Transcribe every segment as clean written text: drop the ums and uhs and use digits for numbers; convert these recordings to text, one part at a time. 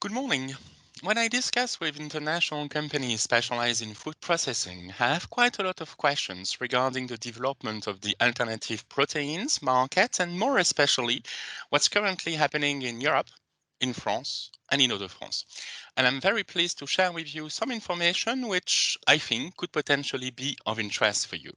Good morning. When I discuss with international companies specialized in food processing, I have quite a lot of questions regarding the development of the alternative proteins market and more especially what's currently happening in Europe, in France, and in other France. And I'm very pleased to share with you some information which I think could potentially be of interest for you.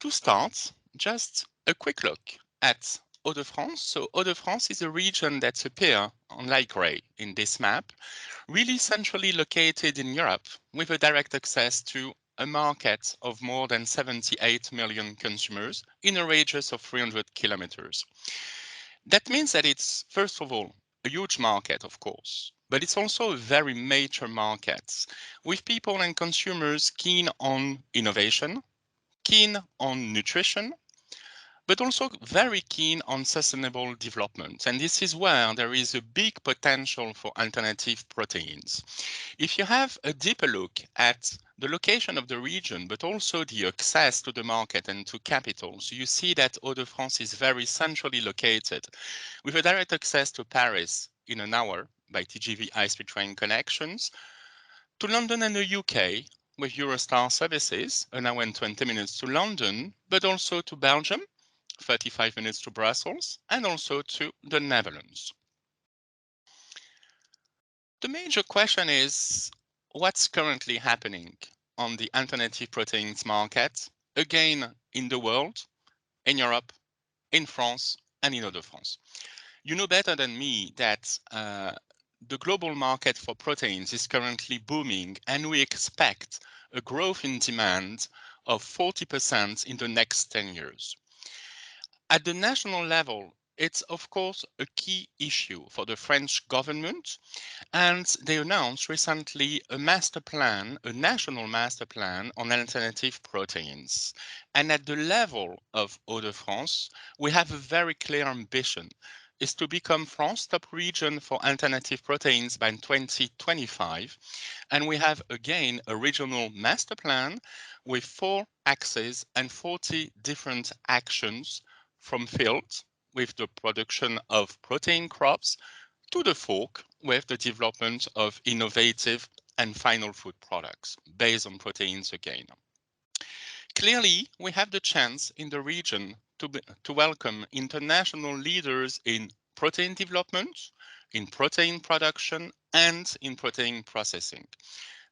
To start, just a quick look at Hauts-de-France. So Hauts-de-France is a region that's appear on light gray in this map, really centrally located in Europe with a direct access to a market of more than 78 million consumers in a radius of 300 kilometers. That means that it's, first of all, a huge market, of course, but it's also a very major market with people and consumers keen on innovation, keen on nutrition, but also very keen on sustainable development. And this is where there is a big potential for alternative proteins. If you have a deeper look at the location of the region, but also the access to the market and to capital, so you see that Hauts-de-France is very centrally located with a direct access to Paris in an hour by TGV high-speed train connections, to London and the UK with Eurostar services, an hour and 20 minutes to London, but also to Belgium, 35 minutes to Brussels, and also to the Netherlands. The major question is what's currently happening on the alternative proteins market, again in the world, in Europe, in France, and in other France. You know better than me that the global market for proteins is currently booming, and we expect a growth in demand of 40% in the next 10 years. At the national level, it's of course a key issue for the French government, and they announced recently a master plan, a national master plan on alternative proteins. And at the level of Hauts-de-France, we have a very clear ambition is to become France's top region for alternative proteins by 2025. And we have again a regional master plan with 4 axes and 40 different actions from field with the production of protein crops to the fork with the development of innovative and final food products based on proteins again. Clearly, we have the chance in the region to welcome international leaders in protein development, in protein production, and in protein processing.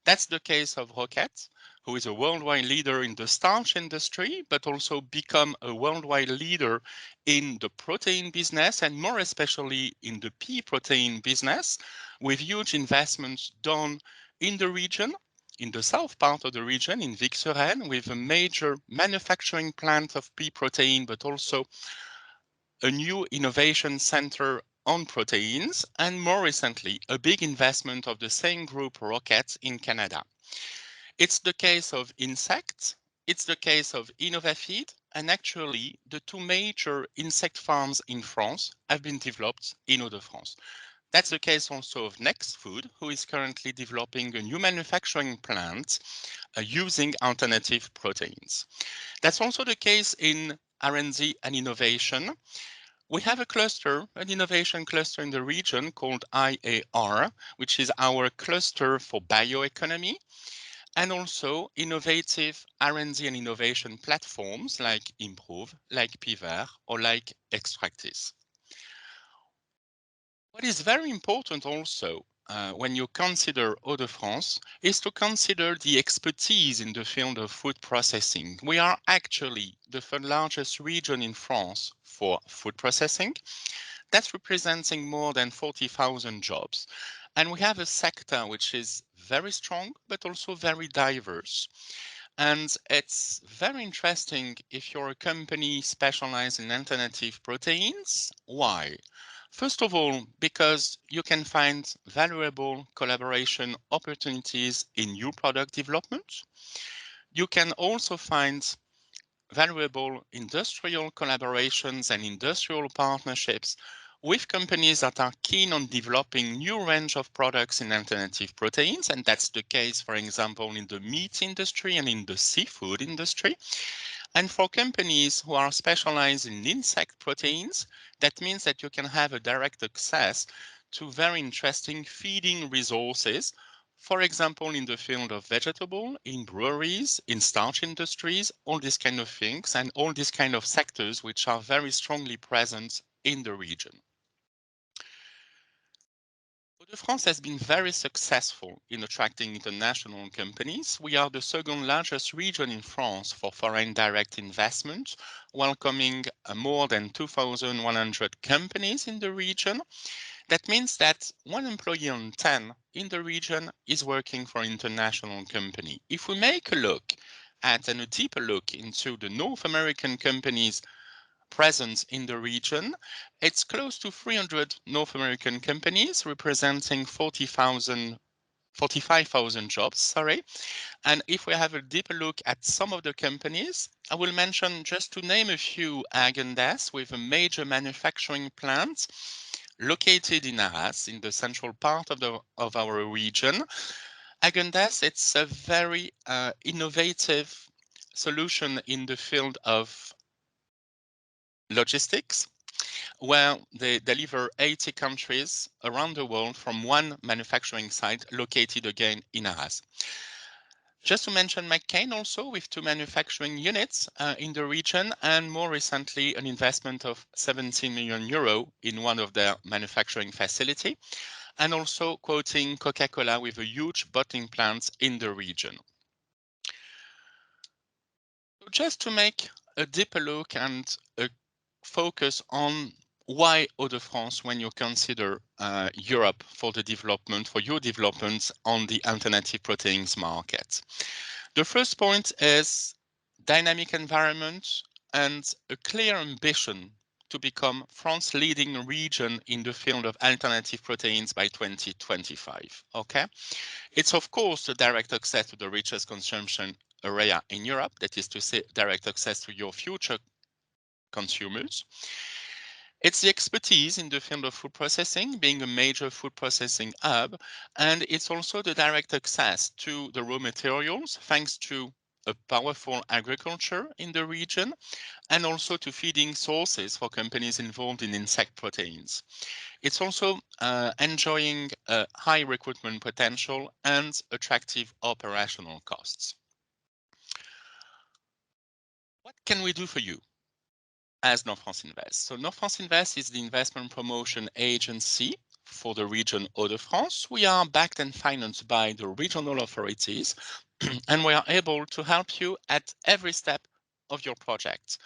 That's the case of Roquette, who is a worldwide leader in the starch industry, but also become a worldwide leader in the protein business, and more especially in the pea protein business, with huge investments done in the region, in the south part of the region, in Vic-sur-Aisne, with a major manufacturing plant of pea protein, but also a new innovation center on proteins, and more recently, a big investment of the same group, Roquette, in Canada. It's the case of insects, it's the case of InnovaFeed, and actually the 2 major insect farms in France have been developed in Hauts-de-France. That's the case also of Next Food, who is currently developing a new manufacturing plant using alternative proteins. That's also the case in R&D and innovation. We have a cluster, an innovation cluster in the region called IAR, which is our cluster for bioeconomy, and also innovative R&D and innovation platforms like Improve, like Piver, or like Extractis. What is very important also when you consider Hauts-de-France is to consider the expertise in the field of food processing. We are actually the third largest region in France for food processing. That's representing more than 40,000 jobs. And we have a sector which is very strong, but also very diverse. And it's very interesting if you're a company specialized in alternative proteins. Why? First of all, because you can find valuable collaboration opportunities in new product development. You can also find valuable industrial collaborations and industrial partnerships with companies that are keen on developing new range of products in alternative proteins. And that's the case, for example, in the meat industry and in the seafood industry. And for companies who are specialized in insect proteins, that means that you can have a direct access to very interesting feeding resources. For example, in the field of vegetable, in breweries, in starch industries, all these kind of things, and all these kind of sectors which are very strongly present in the region. Hauts-de-France has been very successful in attracting international companies. We are the second largest region in France for foreign direct investment, welcoming more than 2,100 companies in the region. That means that one employee on 10 in the region is working for an international company. If we make a look at and a deeper look into the North American companies presence in the region, it's close to 300 North American companies representing 45,000 jobs, sorry. And if we have a deeper look at some of the companies, I will mention, just to name a few, Häagen-Dazs, with a major manufacturing plant located in Arras, in the central part of our region. Häagen-Dazs, it's a very innovative solution in the field of logistics, where they deliver 80 countries around the world from one manufacturing site located again in Arras. Just to mention McCain also, with 2 manufacturing units in the region, and more recently an investment of 17 million euro in one of their manufacturing facility, and also quoting Coca-Cola with a huge bottling plant in the region. So just to make a deeper look and a focus on why Hauts-de-France when you consider Europe for the development, for your developments on the alternative proteins market. The first point is dynamic environment and a clear ambition to become France's leading region in the field of alternative proteins by 2025. Okay, it's of course the direct access to the richest consumption area in Europe, that is to say, direct access to your future consumers. It's the expertise in the field of food processing, being a major food processing hub, and it's also the direct access to the raw materials, thanks to a powerful agriculture in the region, and also to feeding sources for companies involved in insect proteins. It's also enjoying a high recruitment potential and attractive operational costs. What can we do for you as NonFrance Invest? So NonFrance Invest is the investment promotion agency for the region Hauts-de-France. We are backed and financed by the regional authorities, and we are able to help you at every step of your project.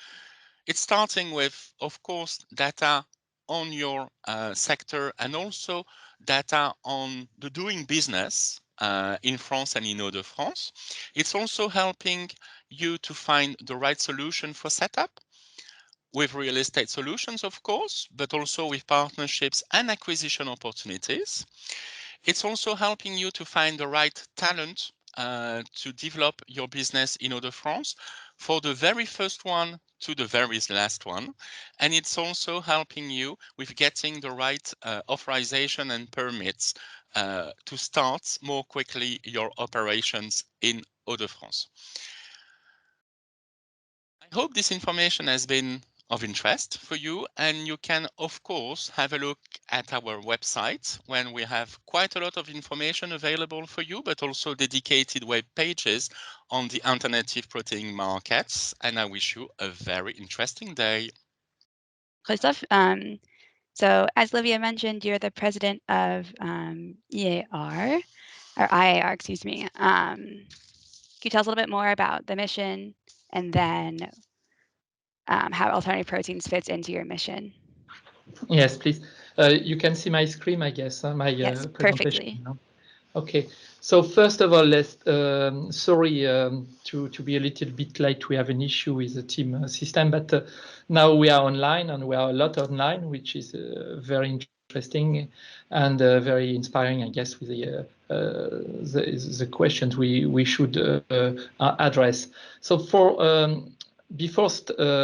It's starting with, of course, data on your sector, and also data on the doing business in France and in Hauts-de-France. It's also helping you to find the right solution for setup with real estate solutions, of course, but also with partnerships and acquisition opportunities. It's also helping you to find the right talent to develop your business in Hauts-de-France, for the very first one to the very last one. And it's also helping you with getting the right authorization and permits to start more quickly your operations in Hauts-de-France. I hope this information has been of interest for you, and you can of course have a look at our website when we have quite a lot of information available for you, but also dedicated web pages on the alternative protein markets. And I wish you a very interesting day. Christophe, so as Livia mentioned, you're the president of EAR, or IAR, excuse me. Can you tell us a little bit more about the mission, and then how alternative proteins fits into your mission? Yes, please. You can see my screen, I guess, my Yes, presentation. perfectly. No? Okay. So first of all, let's sorry to be a little bit late. We have an issue with the team system, but now we are online, and we are a lot online, which is very interesting and very inspiring, I guess, with the questions we should address. So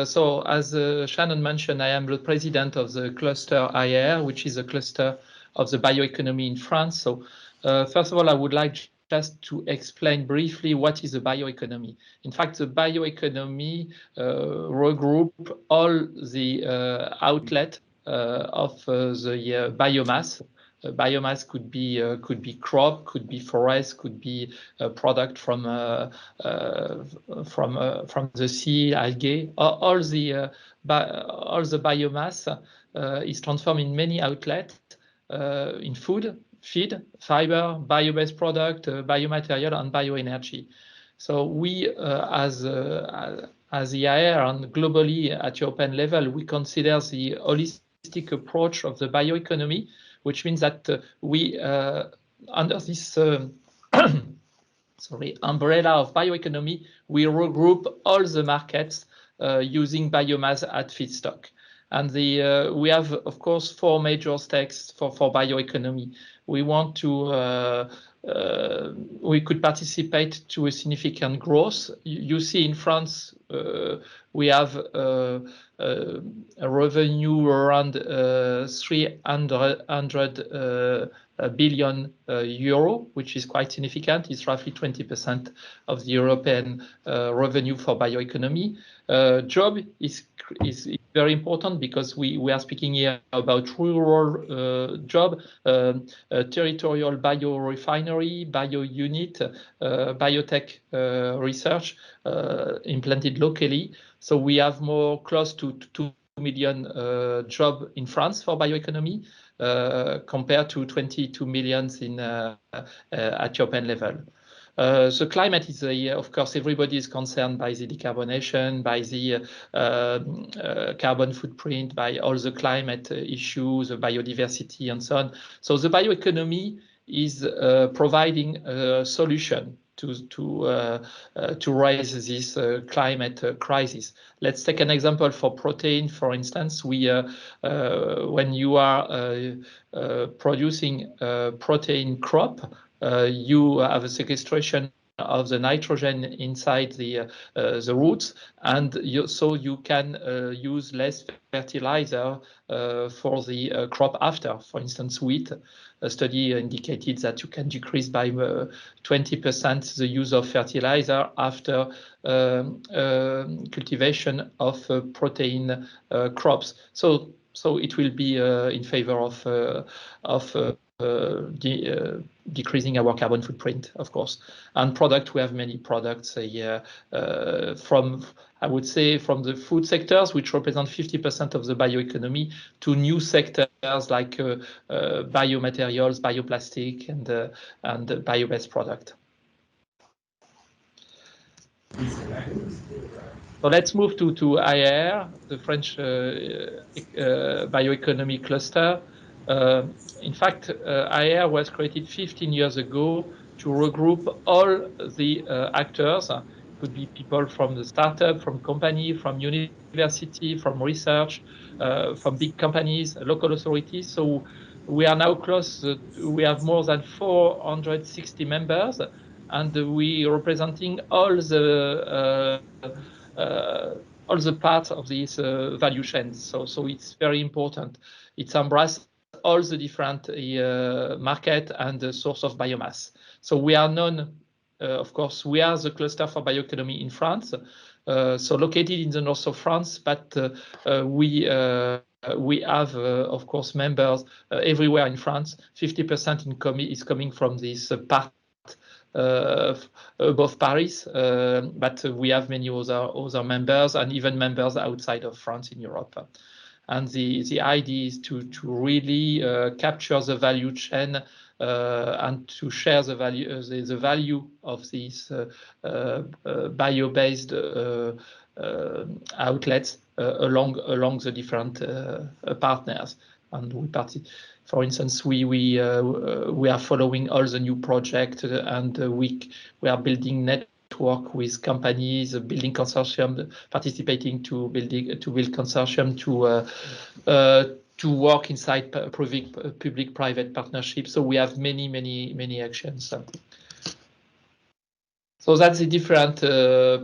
so as Shannon mentioned, I am the president of the cluster IR, which is a cluster of the bioeconomy in France. So first of all, I would like just to explain briefly what is a bioeconomy. In fact, the bioeconomy regroup all the outlet of the biomass biomass could be crop, could be forest, could be a product from the sea, algae. All the biomass is transformed in many outlets in food, feed, fiber, bio-based product, biomaterial, and bioenergy. So we, as EIR and globally at European level, we consider the holistic approach of the bioeconomy, which means that we, under this umbrella of bioeconomy, we regroup all the markets using biomass at feedstock. And we have, of course, 4 major stakes for bioeconomy. We want to we could participate to a significant growth. You see, in France, we have a revenue around 300 billion euro, which is quite significant. It's roughly 20% of the European revenue for bioeconomy. Job is very important because we are speaking here about rural job, territorial biorefinery, bio unit, biotech research implanted locally. So we have more close to 2 million jobs in France for bioeconomy compared to 22 million at European level. The climate is, of course, everybody is concerned by the decarbonation, by the carbon footprint, by all the climate issues, the biodiversity, and so on. So the bioeconomy is providing a solution to raise this climate crisis. Let's take an example for protein. For instance, when you are producing a protein crop, you have a sequestration of the nitrogen inside the roots, and so you can use less fertilizer for the crop after. For instance, wheat. A study indicated that you can decrease by 20% the use of fertilizer after cultivation of protein crops. So it will be in favor of decreasing our carbon footprint, of course. And product, we have many products from, I would say, from the food sectors, which represent 50% of the bioeconomy, to new sectors like biomaterials, bioplastic, and bio-based product. So let's move to IR, the French bioeconomy cluster. In fact, IR was created 15 years ago to regroup all the actors. Could be people from the startup, from company, from university, from research, from big companies, local authorities. So we are now close. We have more than 460 members, and we are representing all the parts of this value chain. So it's very important. It's embraces all the different market and the source of biomass. So we are known, of course, we are the cluster for bioeconomy in France. So located in the north of France, but we have, of course, members everywhere in France. 50% is coming from this part above Paris, but we have many other members and even members outside of France in Europe. And the idea is to really capture the value chain and to share the value of these bio-based outlets along the different partners. And for instance, we are following all the new projects, and we are building network with companies, building consortium, participating to build consortium to work inside public-private partnerships. So we have many actions. So that's a different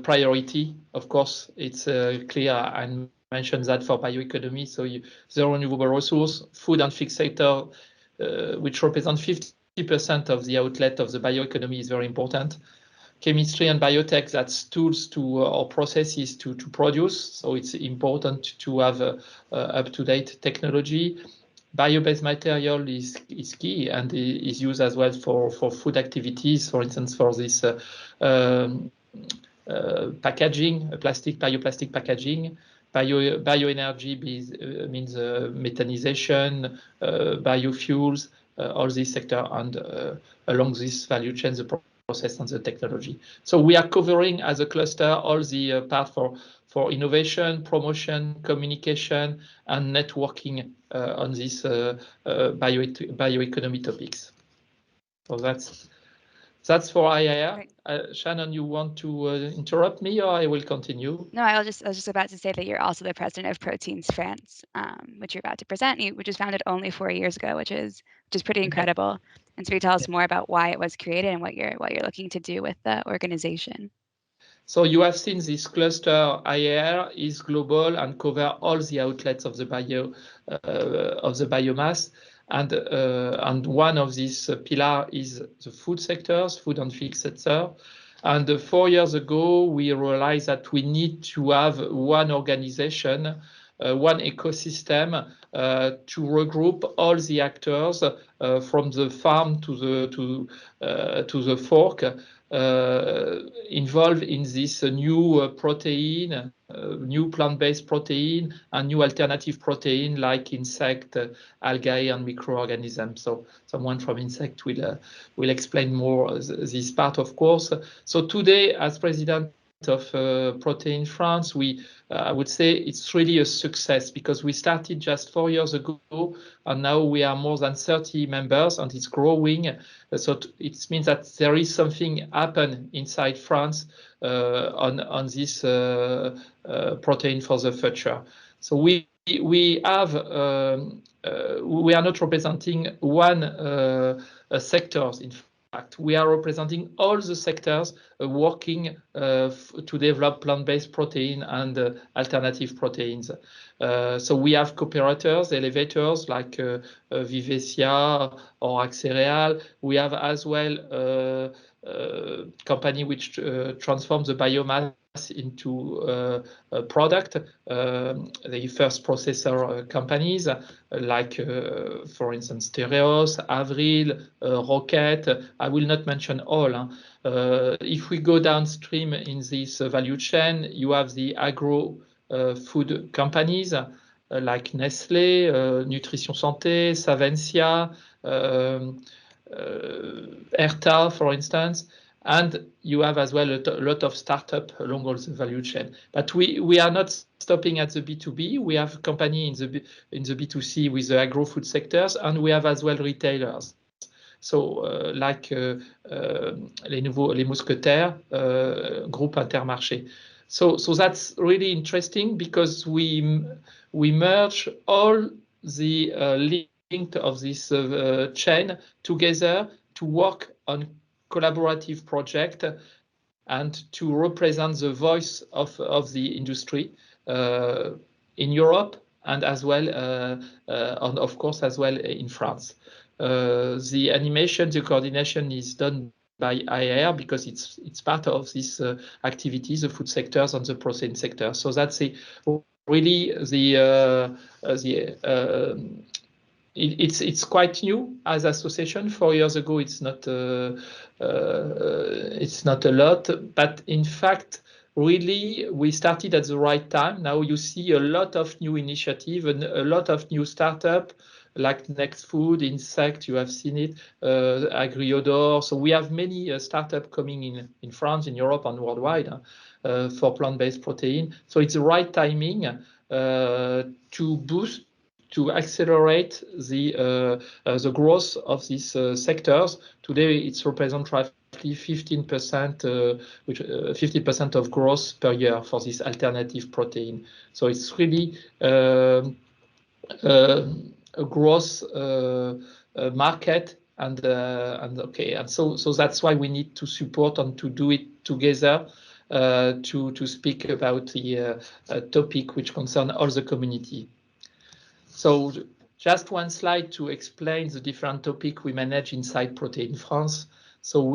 priority. Of course, it's clear and mentioned that for bioeconomy. So the renewable resource, food and feed sector, which represent 50% of the outlet of the bioeconomy, is very important. Chemistry and biotech, that's tools or processes to produce. So it's important to have up-to-date technology. bio-based material is key and is used as well for food activities. For instance, for this packaging, bioplastic packaging. Bioenergy means methanization, biofuels, all this sector, and along this value chain, the process and the technology. So we are covering as a cluster all the part for innovation, promotion, communication, and networking on these bioeconomy topics. So that's for IIR. Shannon, you want to interrupt me, or I will continue? No, I was just about to say that you're also the president of Proteins France, which you're about to present, which was founded only 4 years ago, which is pretty incredible. And so you tell us more about why it was created and what you're looking to do with the organization. So you have seen this cluster IAR is global and cover all the outlets of the biomass, and one of these pillar is the food sectors, food and feed sector. And 4 years ago, we realized that we need to have one organization, one ecosystem to regroup all the actors from the farm to the fork. Involved in this new protein, new plant-based protein, and new alternative protein like insect, algae, and microorganisms. So someone from insect will explain more this part, of course. So today, as president of Protein France, I would say it's really a success because we started just 4 years ago, and now we are more than 30 members, and it's growing. So it means that there is something happen inside France on this protein for the future. So we have we are not representing one sectors. In fact, we are representing all the sectors working to develop plant-based protein and alternative proteins. So we have cooperators, elevators like Vivesia or Axereal. We have as well company which transforms the biomass into a product. The first processor companies like, for instance, Tereos, Avril, Roquette. I will not mention all. If we go downstream in this value chain, you have the agro food companies like Nestlé, Nutrition Santé, Savencia, Erta, for instance, and you have as well a lot of startup along all the value chain. But we are not stopping at the B2B. We have company in the B2C with the agro food sectors, and we have as well retailers. So like les Mousquetaires, Groupe Intermarché. So that's really interesting because we merge all the link of this chain together to work on collaborative project and to represent the voice of the industry in Europe and as well, and of course, as well in France. The animation, the coordination is done by IAR because it's part of this activities, the food sectors and the protein sector. So that's really it's quite new as association. 4 years ago, it's not a lot, but in fact, really, we started at the right time. Now you see a lot of new initiative and a lot of new startup like Next Food, Insect, you have seen it, Agriodor. So we have many startups coming in France, in Europe, and worldwide for plant-based protein. So it's the right timing to boost, to accelerate the growth of these sectors. Today, it represents roughly 15%, 50% of growth per year for this alternative protein. So it's really a growth market, and so that's why we need to support and to do it together to speak about the topic which concern all the community. So just one slide to explain the different topic we manage inside Protein France. So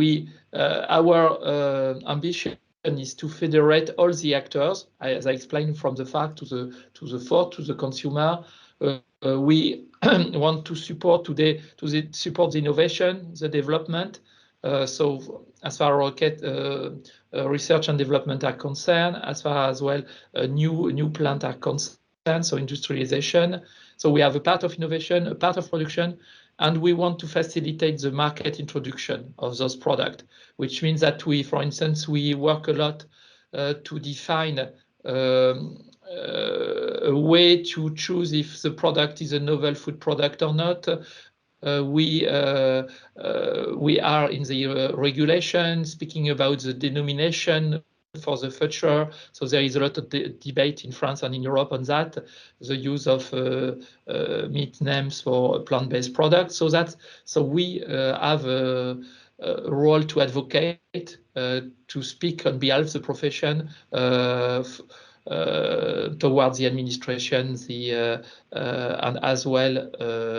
our ambition is to federate all the actors, as I explained, from the farm to the fork to the consumer, we want to support today support the innovation, the development. So as far as rocket research and development are concerned, as far as well new plant are concerned, so industrialization. So we have a part of innovation, a part of production, and we want to facilitate the market introduction of those products, which means that we, for instance, we work a lot to define a way to choose if the product is a novel food product or not. We are in the regulation speaking about the denomination for the future. So there is a lot of debate in France and in Europe on that, the use of meat names for plant-based products. So we have a role to advocate, to speak on behalf of the profession towards the administration, and as well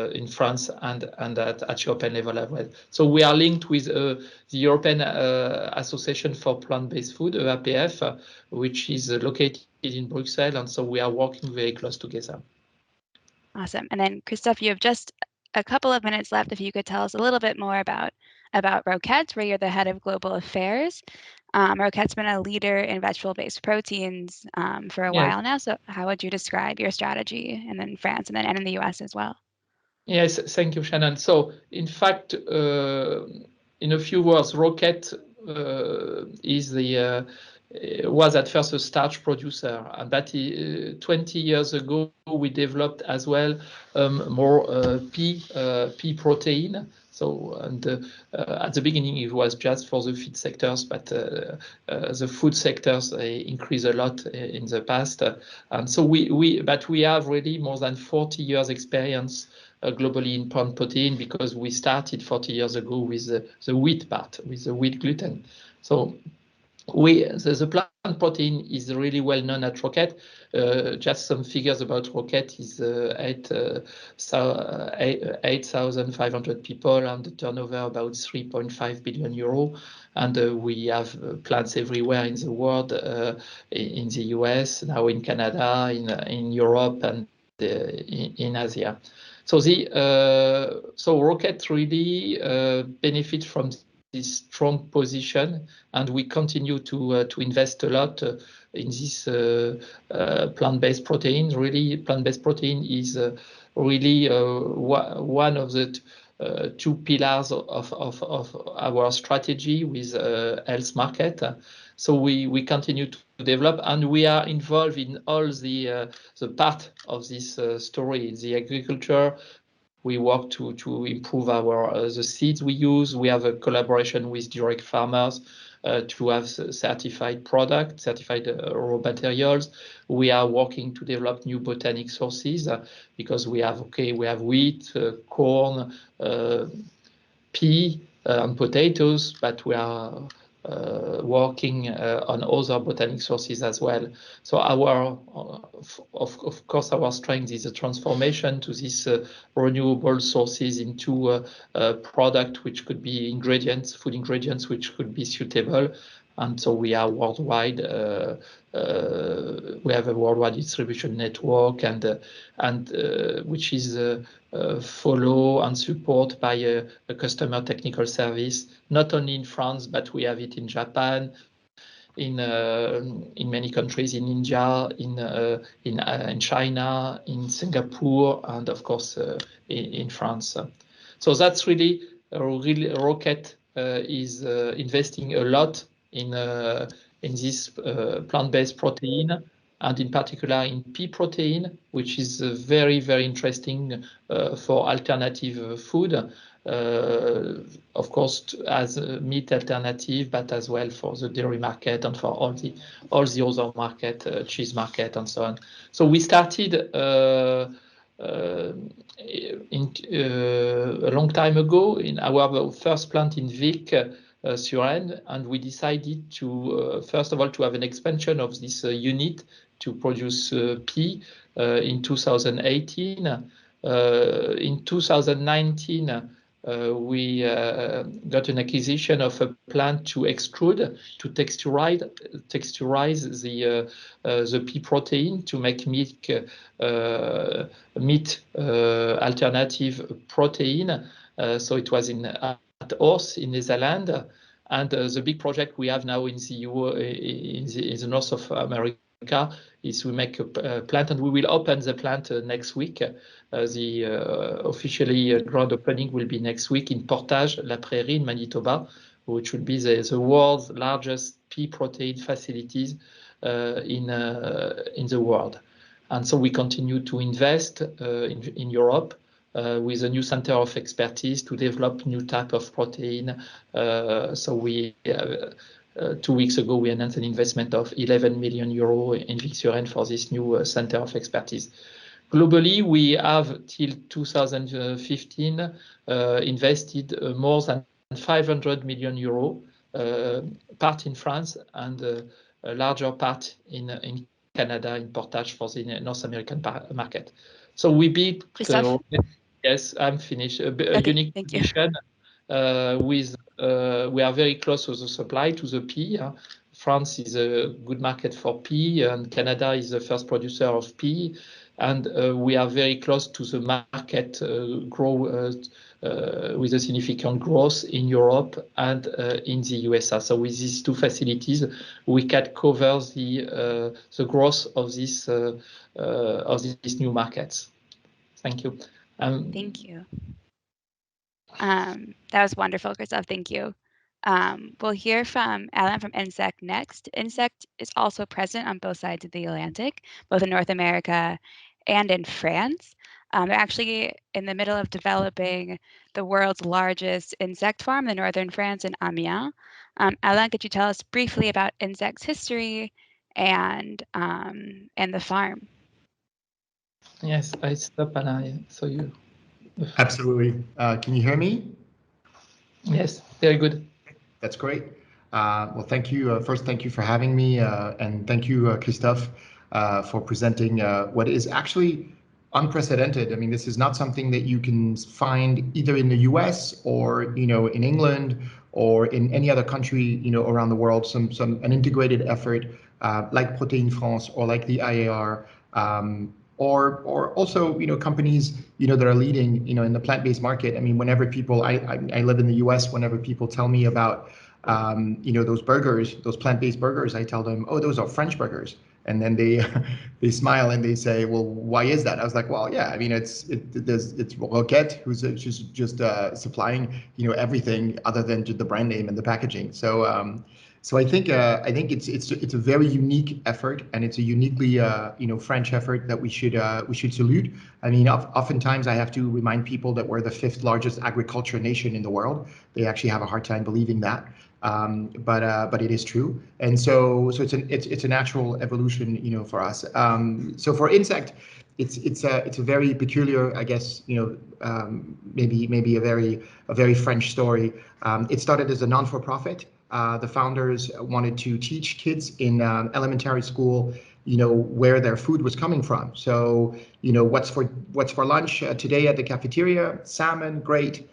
in France and at European level as well. So we are linked with the European Association for Plant-Based Food, EAPF, which is located in Brussels, and so we are working very close together. Awesome. And then Christophe, you have just a couple of minutes left. If you could tell us a little bit more about Roquette, where you're the head of global affairs. Roquette's been a leader in vegetable-based proteins for a while now. So how would you describe your strategy in France and in the US as well? Yes, thank you, Shannon. So in fact, in a few words, Roquette was at first a starch producer, and that 20 years ago we developed as well more pea protein. So at the beginning it was just for the feed sectors, but the food sectors increased a lot in the past, and so we have really more than 40 years experience globally in plant protein, because we started 40 years ago with the wheat part, with the wheat gluten. So the plant protein is really well known at Roquette. Just some figures about Roquette is 8,500 people and the turnover about 3.5 billion euro. And we have plants everywhere in the world, in the US, now in Canada, in Europe, and in Asia. So Roquette really benefits from this strong position, and we continue to invest a lot in this plant-based protein. Really, plant-based protein is really one of the two pillars of our strategy with health market. So we continue to develop, and we are involved in all the part of this story, the agriculture. We work to improve the seeds we use. We have a collaboration with direct farmers to have certified product, certified raw materials. We are working to develop new botanic sources because we have wheat, corn, pea, and potatoes, but we are working on other botanic sources as well. So of course our strength is a transformation to these renewable sources into a product which could be food ingredients which could be suitable. And so we are worldwide. We have a worldwide distribution network, and which is follow and support by a customer technical service, not only in France, but we have it in Japan, in many countries, in India, in China, in Singapore, and of course in France. So that's really Roquette is investing a lot in this plant-based protein, and in particular in pea protein, which is very, very interesting for alternative food. Of course, as a meat alternative, but as well for the dairy market and for all the other market, cheese market, and so on. So we started a long time ago in our first plant in Vic, Suresnes, and we decided to first of all to have an expansion of this unit to produce pea in 2018. In 2019, we got an acquisition of a plant to extrude, to texturize the pea protein to make meat alternative protein. So it was at Oss in Netherlands, and the big project we have now in the north of America is we make a plant, and we will open the plant next week. The officially grand opening will be next week in Portage la Prairie in Manitoba, which will be the world's largest pea protein facilities in the world. And so we continue to invest in Europe with a new center of expertise to develop new type of protein. So we 2 weeks ago, we announced an investment of 11 million euro in Vixuren for this new center of expertise. Globally, we have till 2015 invested more than 500 million euro, part in France and a larger part in Canada, in Portage for the North American market. So we built, yes, I'm finished, a unique position with, we are very close to the supply to the pea. France is a good market for pea, and Canada is the first producer of pea. And we are very close to the market with a significant growth in Europe and in the USA. So with these two facilities, we can cover the growth of these new markets. Thank you. Thank you. That was wonderful, Christophe. Thank you. We'll hear from Alan from Ÿnsect next. Ÿnsect is also present on both sides of the Atlantic, both in North America and in France. They're actually in the middle of developing the world's largest insect farm in northern France in Amiens. Alan, could you tell us briefly about Ÿnsect's history and the farm? Yes, I stop, Alain. So you. Absolutely. Can you hear me? Yes, very good. That's great. Well, thank you. First, thank you for having me, and thank you, Christophe, for presenting what is actually unprecedented. I mean, this is not something that you can find either in the US or, in England or in any other country, around the world. An integrated effort like Protéines France or like the IAR. Or also, companies, that are leading, in the plant-based market. I mean, whenever people, I live in the US, whenever people tell me about, those burgers, those plant-based burgers, I tell them, oh, those are French burgers. And then they they smile and they say, well, why is that? I was like, well, yeah, I mean, it's Roquette who's just supplying, everything other than just the brand name and the packaging. So I think it's a very unique effort, and it's a uniquely French effort that we should salute. I mean, oftentimes I have to remind people that we're the 5th largest agriculture nation in the world. They actually have a hard time believing that, but it is true, and so it's a natural evolution, for us. So for Ÿnsect, it's a very peculiar, I guess, maybe a very French story. It started as a non-for-profit. The founders wanted to teach kids in elementary school, where their food was coming from. So, what's for lunch today at the cafeteria? Salmon, great.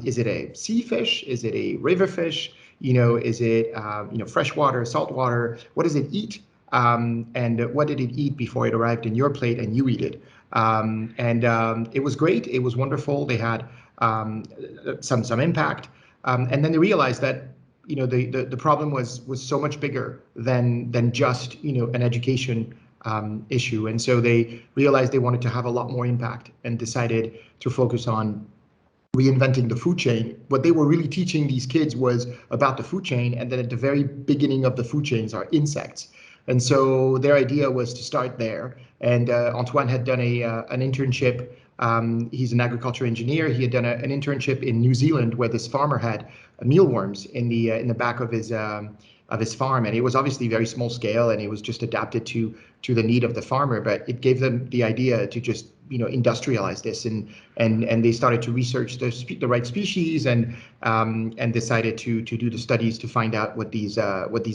Is it a sea fish? Is it a river fish? Is it freshwater, saltwater? What does it eat? And what did it eat before it arrived in your plate and you eat it? It was great. It was wonderful. They had some impact, and then they realized that the problem was so much bigger than just an education issue, and so they realized they wanted to have a lot more impact and decided to focus on reinventing the food chain. What they were really teaching these kids was about the food chain, and then at the very beginning of the food chains are insects. And so their idea was to start there. And Antoine had done an internship. He's an agriculture engineer. He had done an internship in New Zealand where this farmer had mealworms in the back of his farm, and it was obviously very small scale, and it was just adapted to the need of the farmer. But it gave them the idea to just industrialize this, and they started to research the right species and decided to do the studies to find out what these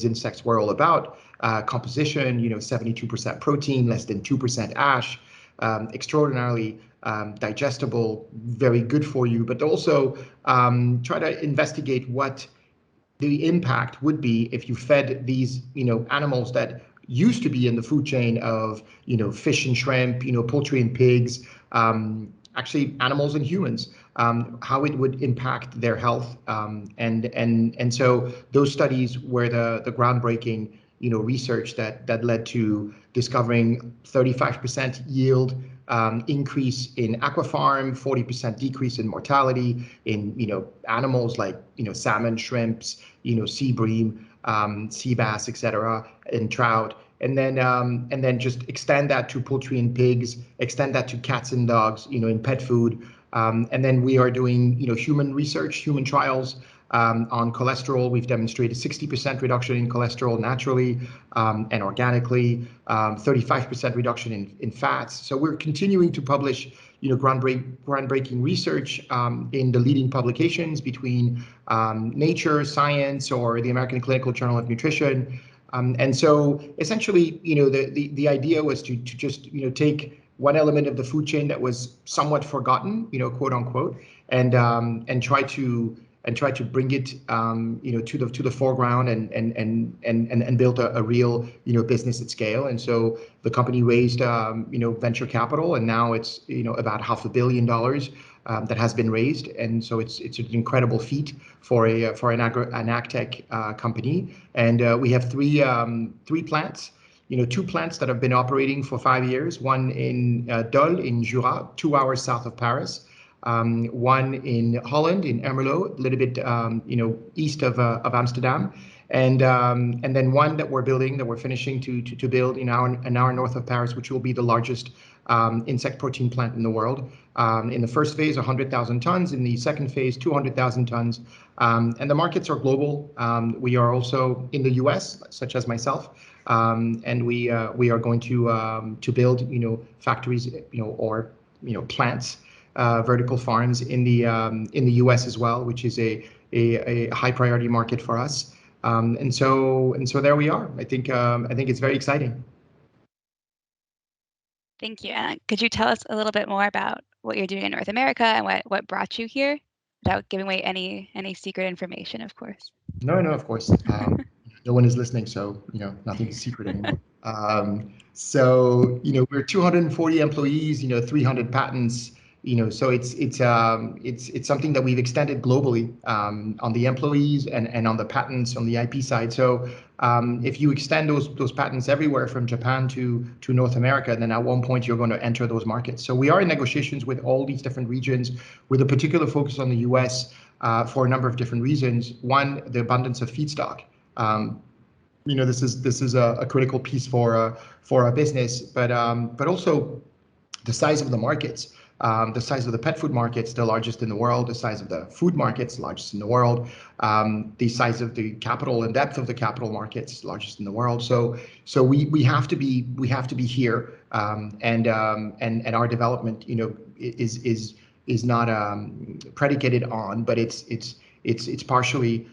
insects were all about. Composition, 72% protein, less than 2% ash. extraordinarily digestible, very good for you, but also try to investigate what the impact would be if you fed these, animals that used to be in the food chain of, fish and shrimp, poultry and pigs, actually animals and humans, how it would impact their health. And so those studies were the groundbreaking, research that led to discovering 35% yield increase in aquafarm, 40% decrease in mortality in animals like salmon, shrimps, sea bream, sea bass, etc., and trout. And then just extend that to poultry and pigs, extend that to cats and dogs, in pet food. And then we are doing human research, human trials on cholesterol. We've demonstrated 60% reduction in cholesterol naturally and organically, 35% reduction in fats. So we're continuing to publish groundbreaking research in the leading publications between Nature, Science, or the American Clinical Journal of Nutrition. And so essentially, the idea was to just take one element of the food chain that was somewhat forgotten, quote unquote, and try to bring it, to the foreground and build a real, business at scale. And so the company raised, venture capital, and now it's, about $500 million that has been raised. And so it's an incredible feat for an agtech company. And we have three plants. Two plants that have been operating for 5 years. One in Dole in Jura, 2 hours south of Paris. One in Holland, in Ermelo, a little bit, east of Amsterdam, and then one that we're finishing to build an hour north of Paris, which will be the largest insect protein plant in the world. In the first phase, 100,000 tons. In the second phase, 200,000 tons. And the markets are global. We are also in the U.S., such as myself, and we are going to build, factories, or plants. Vertical farms in the U.S. as well, which is a high priority market for us. And so there we are. I think it's very exciting. Thank you. Could you tell us a little bit more about what you're doing in North America and what brought you here, without giving away any secret information, of course? No, of course. No one is listening, so nothing is secret anymore. So we're 240 employees, 300 patents. So it's something that we've extended globally on the employees and on the patents on the IP side. So if you extend those patents everywhere from Japan to North America, then at one point you're going to enter those markets. So we are in negotiations with all these different regions, with a particular focus on the US for a number of different reasons. One, the abundance of feedstock. This is a critical piece for our business, but also the size of the markets. The size of the pet food markets, the largest in the world. The size of the food markets, largest in the world. The size of the capital and depth of the capital markets, largest in the world. So we have to be here, and our development, is not predicated on, but it's partially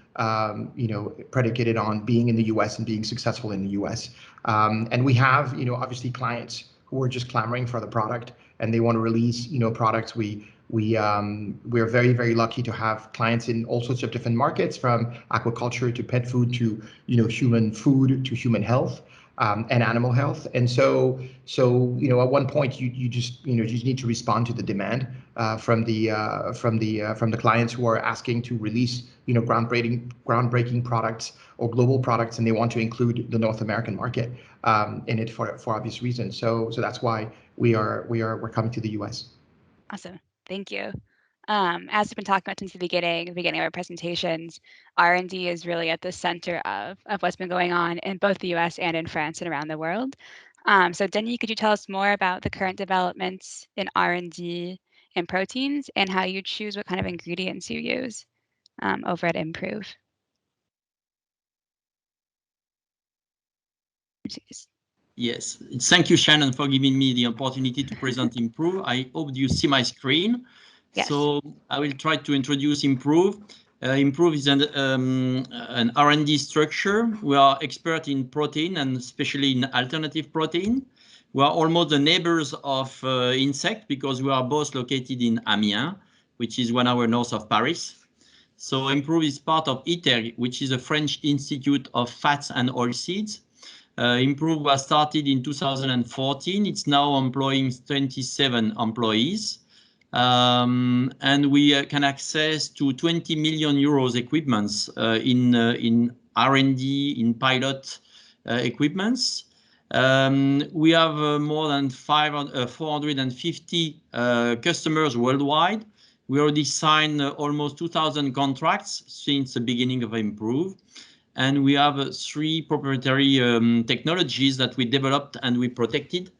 predicated on being in the U.S. and being successful in the U.S. And we have obviously clients who are just clamoring for the product, and they want to release products. We're very, very lucky to have clients in all sorts of different markets, from aquaculture to pet food to human food to human health, and animal health. And so at one point you just need to respond to the demand from the clients who are asking to release groundbreaking products or global products, and they want to include the North American market in it for obvious reasons. So that's why we're coming to the US. Awesome. Thank you. As we've been talking about since the beginning of our presentations, R&D is really at the center of what's been going on in both the US and in France and around the world. So Denis, could you tell us more about the current developments in R&D in proteins, and how you choose what kind of ingredients you use over at Improve? Yes, thank you, Shannon, for giving me the opportunity to present Improve. I hope you see my screen. Yes. So I will try to introduce Improve. Improve is an R&D structure. We are expert in protein, and especially in alternative protein. We are almost the neighbors of Insect because we are both located in Amiens, which is 1 hour north of Paris. So Improve is part of ITER, which is a French Institute of Fats and Oilseeds. Improve was started in 2014. It's now employing 27 employees. And we can access to 20 million euros equipments in R&D, in pilot equipments. We have more than 450 customers worldwide. We already signed almost 2,000 contracts since the beginning of Improve. And we have 3 proprietary technologies that we developed and we protected.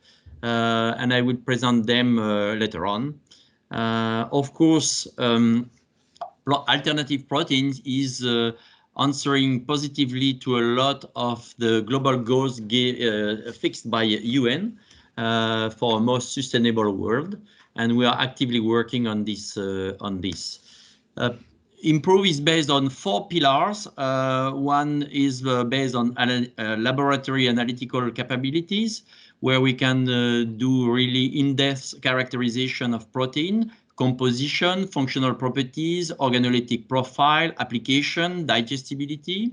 And I will present them later on. Of course, alternative proteins is answering positively to a lot of the global goals fixed by UN for a more sustainable world, and we are actively working on this. Improve is based on 4 pillars. One is based on laboratory analytical capabilities, where we can do really in-depth characterization of protein, composition, functional properties, organoleptic profile, application, digestibility.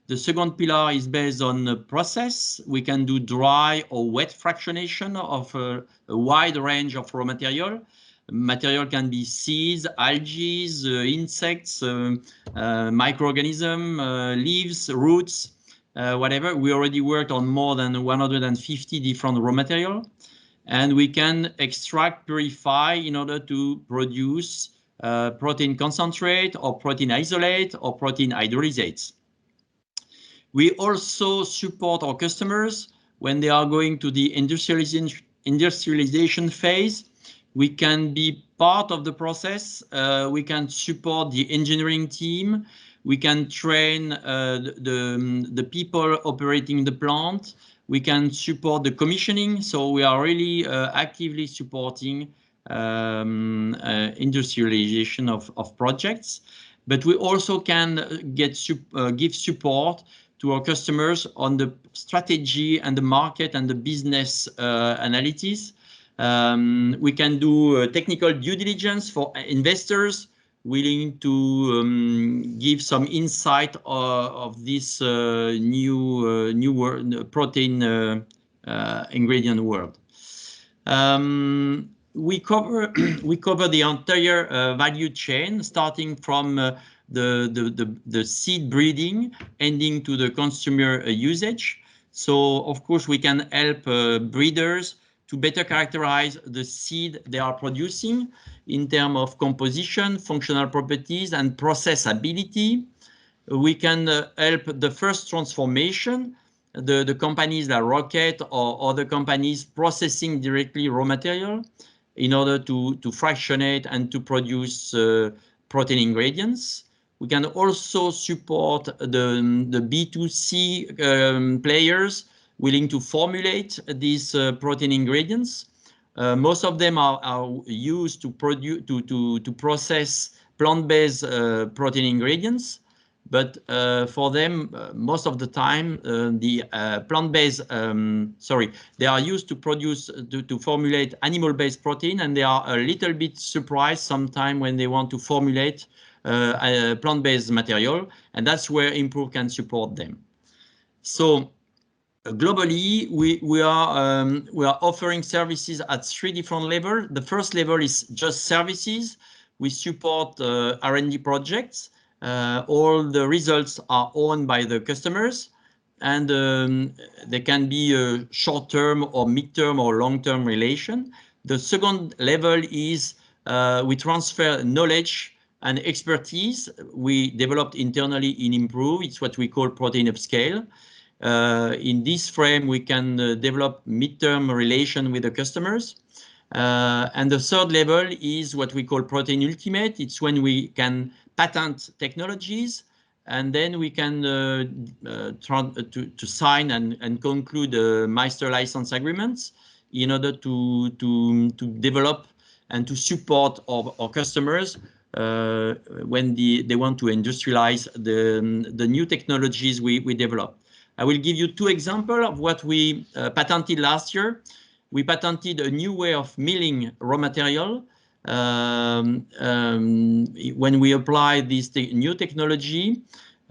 The second pillar is based on the process. We can do dry or wet fractionation of a wide range of raw material. Material can be seeds, algae, insects, microorganisms, leaves, roots, whatever. We already worked on more than 150 different raw material. And we can extract, purify in order to produce protein concentrate or protein isolate or protein hydrolysates. We also support our customers when they are going to the industrialization phase. We can be part of the process. We can support the engineering team. We can train the people operating the plant. We can support the commissioning. So we are really actively supporting industrialization of projects. But we also can give support to our customers on the strategy and the market and the business analysis. We can do technical due diligence for investors willing to give some insight of this new protein ingredient world. We cover the entire value chain, starting from the seed breeding, ending to the consumer usage. So, of course, we can help breeders to better characterize the seed they are producing in terms of composition, functional properties, and processability. We can help the first transformation, the companies like Roquette or other companies processing directly raw material in order to fractionate and to produce protein ingredients. We can also support the B2C players willing to formulate these protein ingredients. Most of them are used to process plant-based protein ingredients, but for them, most of the time, the plant-based, they are used to formulate animal-based protein, and they are a little bit surprised sometimes when they want to formulate plant-based material, and that's where Improve can support them. So globally, we are offering services at 3 different levels. The first level is just services. We support R&D projects. All the results are owned by the customers, and they can be a short-term or mid-term or long-term relation. The second level is we transfer knowledge and expertise we developed internally in Improve. It's what we call protein upscale. In this frame, we can develop mid-term relation with the customers. And the third level is what we call protein ultimate. It's when we can patent technologies, and then we can to sign and conclude master license agreements in order to develop and to support our customers when they want to industrialize the new technologies we develop. I will give you 2 examples of what we patented last year. we patented a new way of milling raw material. When we apply this new technology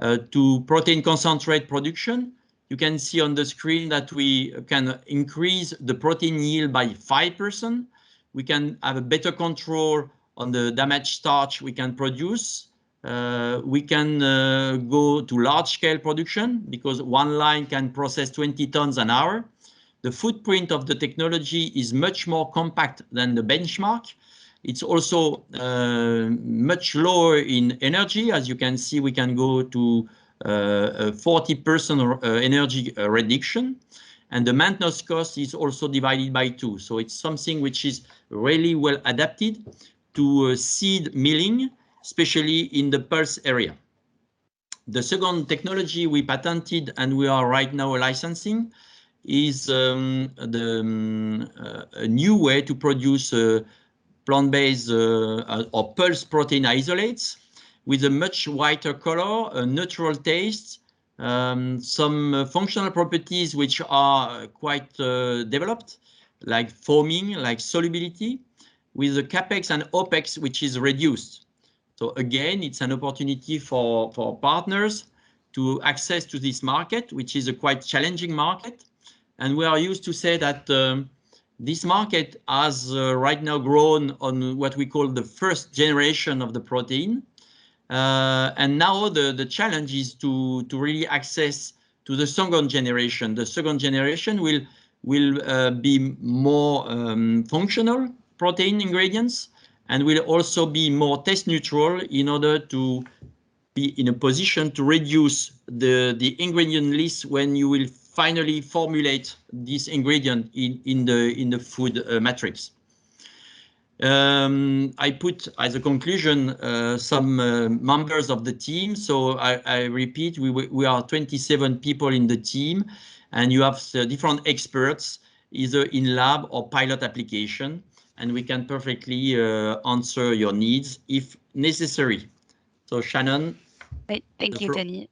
to protein concentrate production, you can see on the screen that we can increase the protein yield by 5%. We can have a better control on the damaged starch we can produce. We can go to large-scale production because one line can process 20 tons an hour. The footprint of the technology is much more compact than the benchmark. It's also much lower in energy. As you can see, we can go to 40% energy reduction. And the maintenance cost is also divided by 2. So it's something which is really well adapted to seed milling, especially in the pulse area. The second technology we patented and we are right now licensing is a new way to produce plant-based or pulse protein isolates with a much whiter color, a neutral taste, some functional properties which are quite developed, like foaming, like solubility, with the capex and opex which is reduced. So again, it's an opportunity for partners to access to this market, which is a quite challenging market. And we are used to say that this market has right now grown on what we call the first generation of the protein. And now the challenge is to really access to the second generation. The second generation will be more functional protein ingredients and will also be more taste neutral in order to be in a position to reduce the ingredient list when you will finally formulate this ingredient in the food matrix. I put as a conclusion some members of the team. So I repeat, we are 27 people in the team, and you have different experts either in lab or pilot application, and we can perfectly answer your needs if necessary. So Shannon. Thank you, Denis.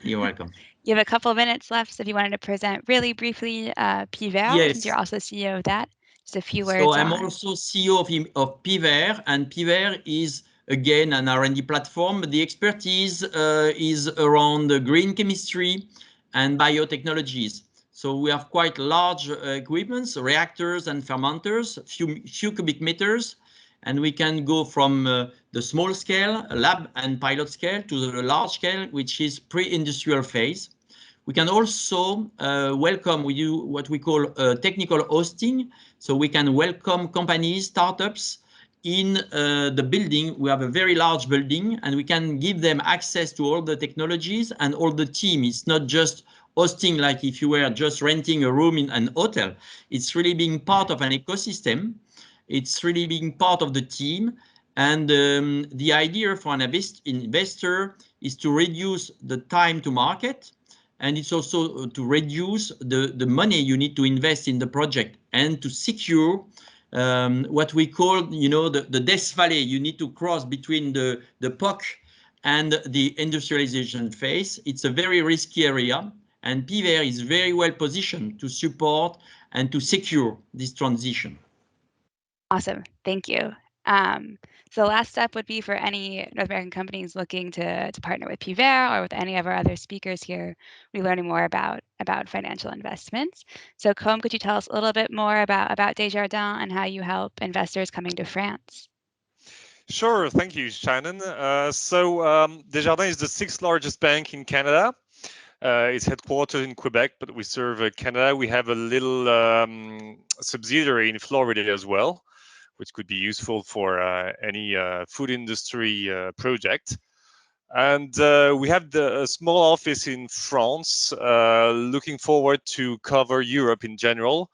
You're welcome. You have a couple of minutes left, so if you wanted to present really briefly Piver, yes. since you're also CEO of that, just a few words. So I'm also CEO of Piver, and Piver is again an R&D platform. The expertise is around green chemistry and biotechnologies. So we have quite large equipments, reactors and fermenters, few cubic meters, and we can go from the small scale, lab and pilot scale, to the large scale, which is pre-industrial phase. We can also welcome what we call technical hosting. So we can welcome companies, startups in the building. We have a very large building, and we can give them access to all the technologies and all the team. It's not just hosting like if you were just renting a room in an hotel. It's really being part of an ecosystem. It's really being part of the team. And the idea for an investor is to reduce the time to market. And it's also to reduce the money you need to invest in the project and to secure what we call, the death valley you need to cross between the POC and the industrialization phase. It's a very risky area, and Piver is very well positioned to support and to secure this transition. Awesome, thank you. So the last step would be for any North American companies looking to partner with Piver or with any of our other speakers here, we're learning more about financial investments. So Combe, could you tell us a little bit more about Desjardins and how you help investors coming to France? Sure, thank you, Shannon. Desjardins is the 6th largest bank in Canada. It's headquartered in Quebec, but we serve Canada. We have a little subsidiary in Florida as well, which could be useful for any food industry project. And we have a small office in France, looking forward to cover Europe in general.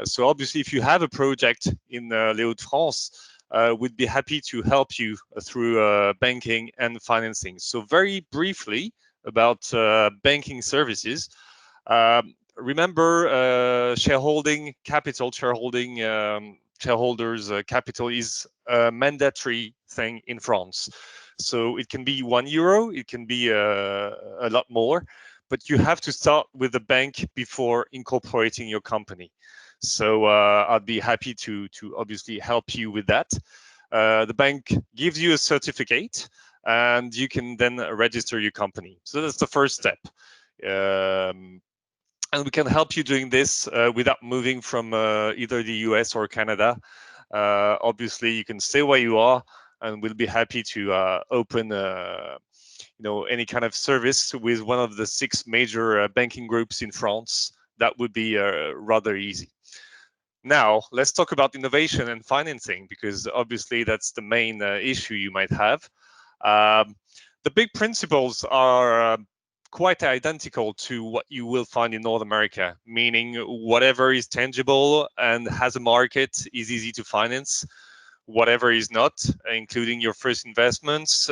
So obviously, if you have a project in Les Hauts-de-France, we'd be happy to help you through banking and financing. So very briefly about banking services. Remember, shareholders' capital is a mandatory thing in France. So it can be €1, it can be a lot more, but you have to start with the bank before incorporating your company. So I'd be happy to obviously help you with that. The bank gives you a certificate, and you can then register your company. So that's the first step. And we can help you doing this without moving from either the US or Canada. Obviously, you can stay where you are, and we'll be happy to open any kind of service with one of the 6 major banking groups in France. That would be rather easy. Now, let's talk about innovation and financing, because obviously that's the main issue you might have. The big principles are quite identical to what you will find in North America, meaning whatever is tangible and has a market is easy to finance. Whatever is not, including your first investments,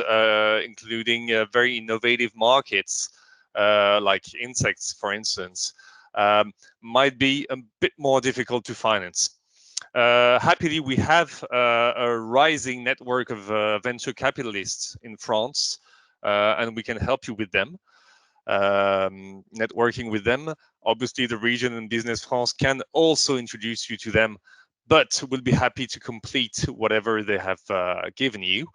including very innovative markets like insects, for instance, might be a bit more difficult to finance. Happily, we have a rising network of venture capitalists in France, and we can help you with them. Networking with them. Obviously, the region and Business France can also introduce you to them, but we'll be happy to complete whatever they have given you.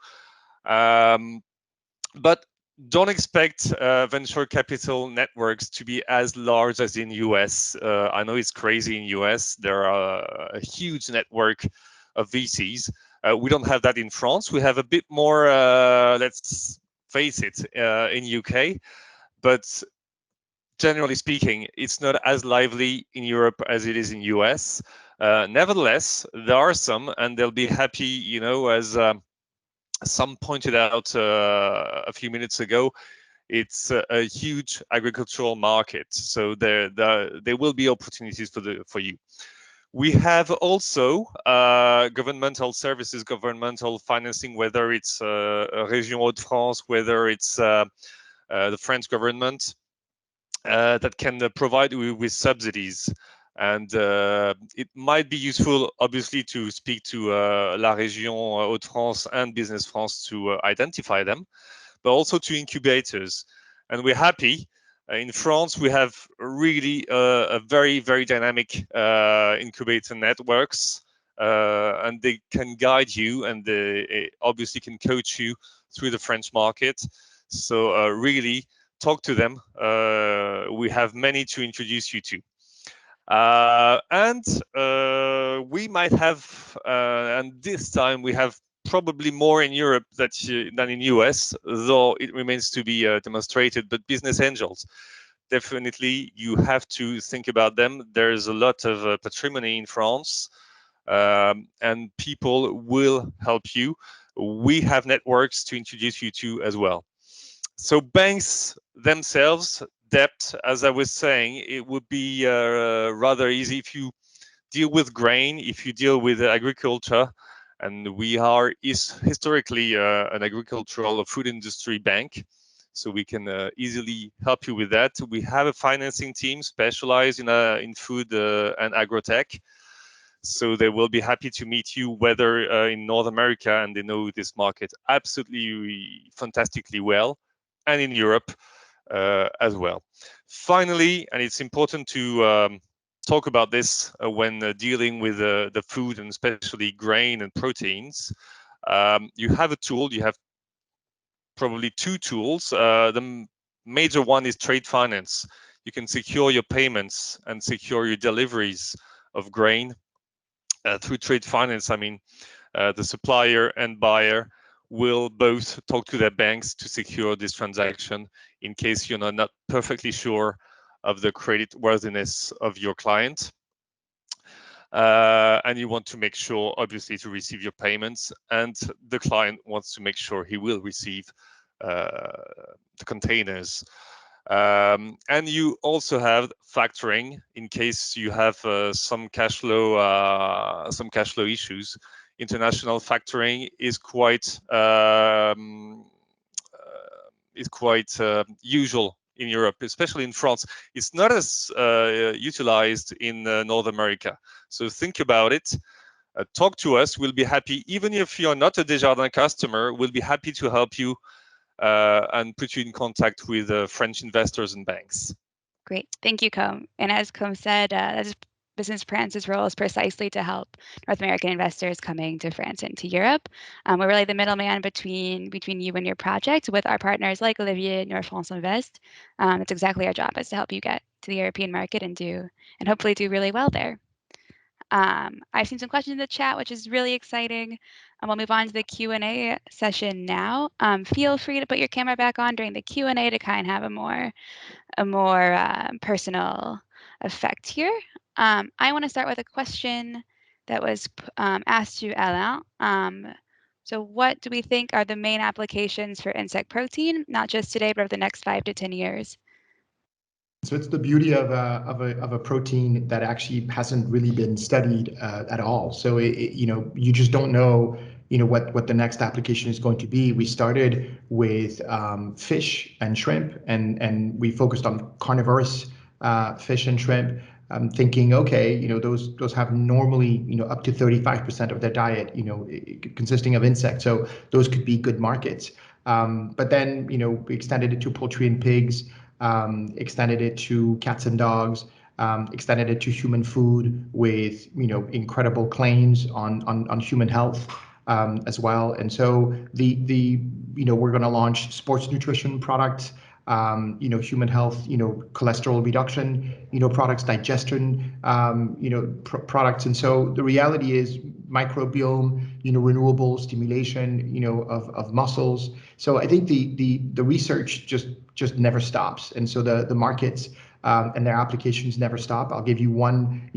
But don't expect venture capital networks to be as large as in US. I know it's crazy in US. There are a huge network of VCs. We don't have that in France. We have a bit more, let's face it, in UK. But generally speaking, it's not as lively in Europe as it is in US. Nevertheless, there are some, and they'll be happy, as some pointed out a few minutes ago, it's a huge agricultural market. So there will be opportunities for you. We have also governmental services, governmental financing, whether it's Région Hauts-de-France, whether it's the French government, that can provide you with subsidies. And it might be useful, obviously, to speak to La Région Hauts-de-France and Business France to identify them, but also to incubators. And we're happy. In France, we have really a very, very dynamic incubator networks, and they can guide you, and they obviously can coach you through the French market. So really, talk to them. We have many to introduce you to. And we might have, and this time we have probably more in Europe than in US, though it remains to be demonstrated. But business angels, definitely you have to think about them. There's a lot of patrimony in France, and people will help you. We have networks to introduce you to as well. So banks themselves, debt, as I was saying, it would be rather easy if you deal with grain, if you deal with agriculture, and we are historically an agricultural food industry bank, so we can easily help you with that. We have a financing team specialized in food and agrotech, so they will be happy to meet you, whether in North America, and they know this market absolutely fantastically well, and in Europe as well. Finally, and it's important to talk about this when dealing with the food, and especially grain and proteins, you have a tool. You have probably 2 tools. The major one is trade finance. You can secure your payments and secure your deliveries of grain through trade finance. I mean, the supplier and buyer will both talk to their banks to secure this transaction in case you're not perfectly sure of the credit worthiness of your client. And you want to make sure, obviously, to receive your payments, and the client wants to make sure he will receive the containers. And you also have factoring in case you have some cash flow issues. International factoring is quite usual in Europe, especially in France. It's not as utilized in North America. So think about it. Talk to us. We'll be happy, even if you're not a Desjardins customer, we'll be happy to help you and put you in contact with French investors and banks. Great. Thank you, Com. And as Com said, that's Business France's role is precisely to help North American investors coming to France and to Europe. We're really the middleman between you and your project with our partners like Olivier, NonFrance Invest. It's exactly our job, is to help you get to the European market and hopefully do really well there. I've seen some questions in the chat, which is really exciting. We'll move on to the Q&A session now. Feel free to put your camera back on during the Q&A to kind of have a more personal effect here. I want to start with a question that was asked to Alain. So what do we think are the main applications for insect protein, not just today, but over the next 5 to 10 years? So it's the beauty of a protein that actually hasn't really been studied at all. So you just don't know what the next application is going to be. We started with fish and shrimp, and we focused on carnivorous fish and shrimp, thinking, okay, those have normally up to 35% of their diet consisting of insects. So those could be good markets. But then we extended it to poultry and pigs. Extended it to cats and dogs, extended it to human food with incredible claims on human health as well. And so we're going to launch sports nutrition products, human health, cholesterol reduction, products, digestion, products. And so the reality is microbiome, renewable stimulation, of muscles. So I think the research just never stops. And so the markets and their applications never stop. I'll give you one,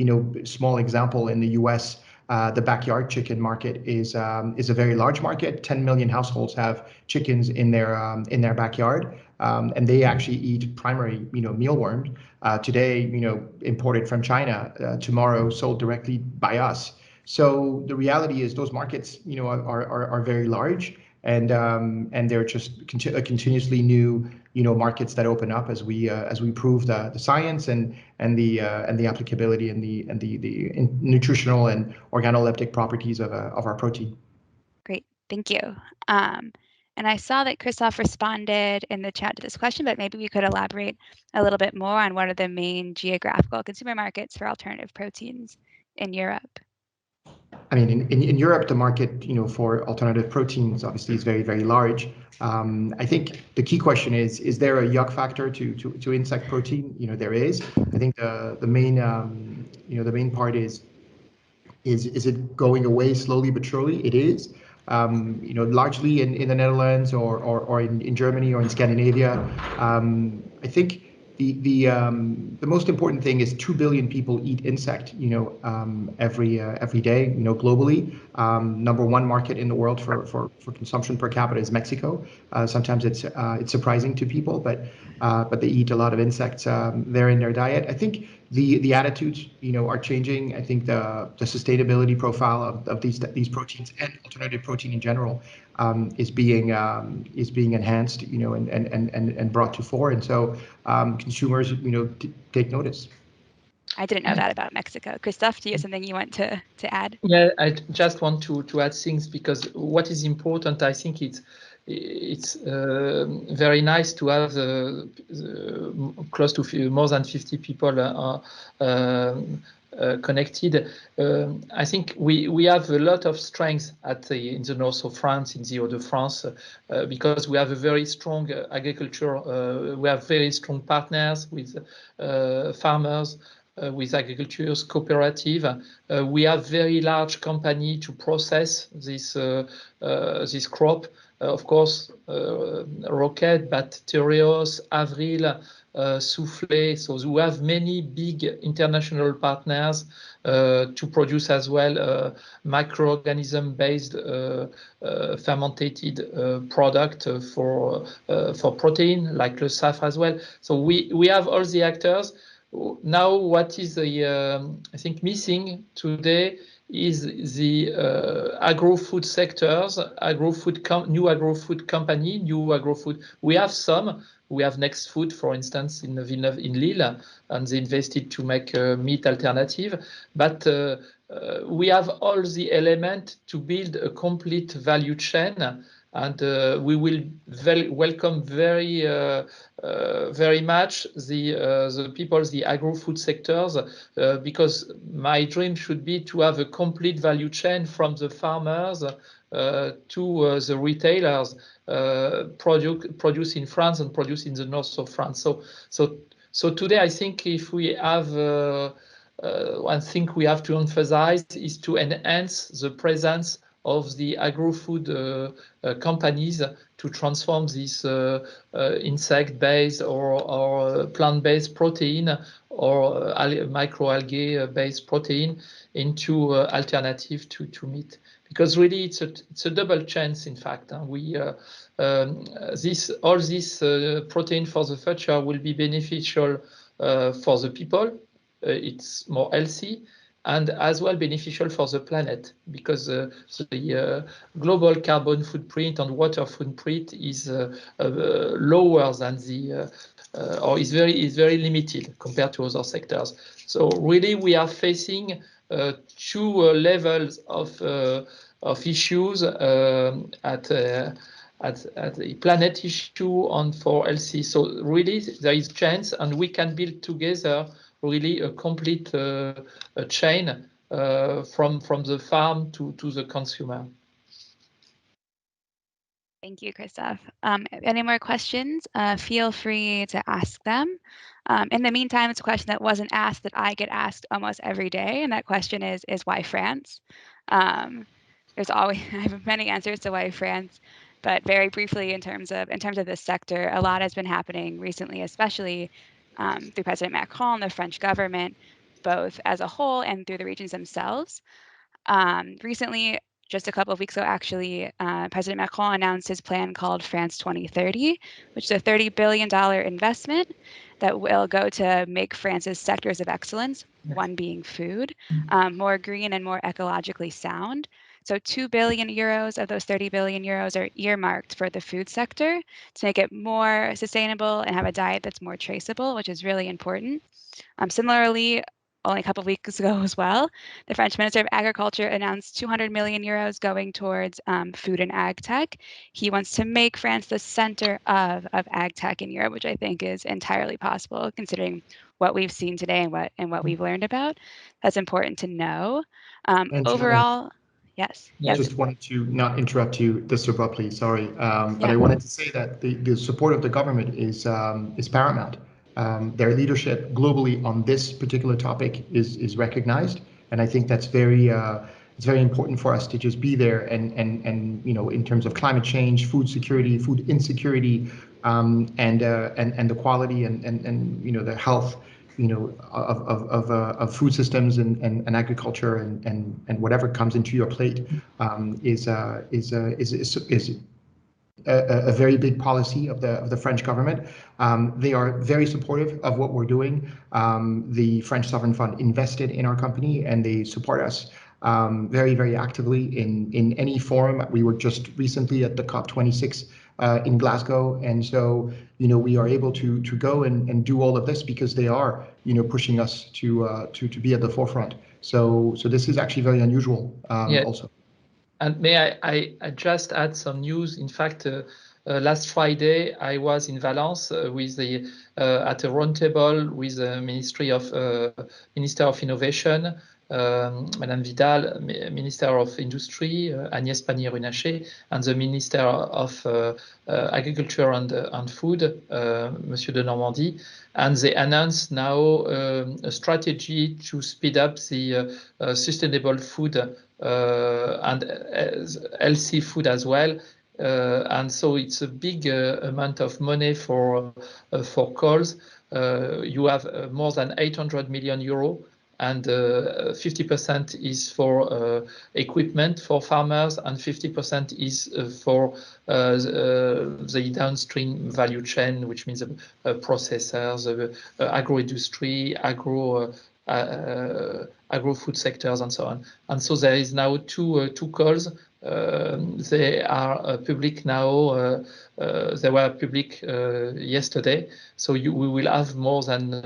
small example. In the US, the backyard chicken market is a very large market. 10 million households have chickens in their backyard, and they actually eat primary, mealworms. Today, imported from China. Tomorrow, sold directly by us. So the reality is those markets, are very large, and they're just continuously new, markets that open up as we prove the science and the applicability and the nutritional and organoleptic properties of our protein. Great, thank you. And I saw that Christophe responded in the chat to this question, but maybe we could elaborate a little bit more on what are the main geographical consumer markets for alternative proteins in Europe. I mean, in Europe, the market, for alternative proteins obviously is very, very large. I think the key question is there a yuck factor to insect protein? There is. I think the main part is it going away slowly but surely? It is. Largely in the Netherlands or in Germany or in Scandinavia. I think the most important thing is 2 billion people eat insect, every day, globally. Number one market in the world for consumption per capita is Mexico. Sometimes it's surprising to people, but they eat a lot of insects there in their diet. I think the attitudes, are changing. I think the sustainability profile of these proteins and alternative protein in general is being enhanced, and brought to fore. And so consumers, take notice. I didn't know that about Mexico. Christophe, do you have something you want to add? Yeah, I just want to add things, because what is important, I think it's very nice to have close to more than 50 people connected. I think we have a lot of strength in the north of France, in the Hauts-de-France, because we have a very strong agriculture. We have very strong partners with farmers, with agriculture's cooperative. We have very large company to process this crop. Of course, Roquette, but Tereos, Avril, Soufflé. So we have many big international partners to produce as well microorganism-based fermented product for protein, like Le Safre as well. So we have all the actors. Now, what is I think missing today is the agro-food sectors, new agro-food company, new agro-food. We have some. We have Next Food, for instance, in Villeneuve, in Lille, and they invested to make a meat alternative. But we have all the elements to build a complete value chain and we will welcome very much the people, the agro-food sectors, because my dream should be to have a complete value chain from the farmers to the retailers, produce in France and produce in the north of France. So today, I think if we have one thing we have to emphasize is to enhance the presence of the agro-food companies to transform this insect-based or plant-based protein or microalgae-based protein into alternative to meat. Because really, it's a double chance. In fact, we all this protein for the future will be beneficial for the people. It's more healthy, and as well beneficial for the planet, because the global carbon footprint and water footprint is lower than the or is very limited compared to other sectors. So really, we are facing two levels of issues at the planet issue and for healthy. So really, there is chance, and we can build together really a complete chain from the farm to the consumer. Thank you, Christophe. Any more questions? Feel free to ask them. In the meantime, it's a question that wasn't asked that I get asked almost every day, and that question is why France? There's always I have many answers to why France, but very briefly in terms of this sector, a lot has been happening recently, especially through President Macron, the French government, both as a whole and through the regions themselves. Recently, just a couple of weeks ago, actually, President Macron announced his plan called France 2030, which is a $30 billion investment that will go to make France's sectors of excellence, one being food, more green and more ecologically sound. So 2 billion euros of those 30 billion euros are earmarked for the food sector to make it more sustainable and have a diet that's more traceable, which is really important. Similarly, only a couple of weeks ago as well, the French Minister of Agriculture announced 200 million euros going towards food and ag tech. He wants to make France the center of ag tech in Europe, which I think is entirely possible considering what we've seen today and what we've learned about. That's important to know. Overall, yes. I just wanted to not interrupt you this abruptly, sorry, but I wanted to say that the support of the government is paramount. Their leadership globally on this particular topic is recognized, and I think that's it's very important for us to just be there and in terms of climate change, food security, food insecurity, and the quality and the health of food systems and agriculture and whatever comes into your plate is a very big policy of the French government. They are very supportive of what we're doing. The French Sovereign Fund invested in our company, and they support us very, very actively in any forum. We were just recently at the COP26 in Glasgow, and so we are able to go and do all of this because they are pushing us to be at the forefront. So this is actually very unusual also. And may I just add some news? In fact, last Friday I was in Valence with at a roundtable with the Minister of Innovation, Madame Vidal, Minister of Industry, Agnès Pannier-Runacher, and the Minister of Agriculture and Food, Monsieur de Normandie, and they announced now a strategy to speed up the sustainable food and healthy food as well. And so it's a big amount of money for calls. You have more than 800 million euro, and 50% is for equipment for farmers, and 50% is for the downstream value chain, which means processors, agro industry, agro-food sectors, and so on. And so there is now two calls. They are public now. They were public yesterday. So we will have more than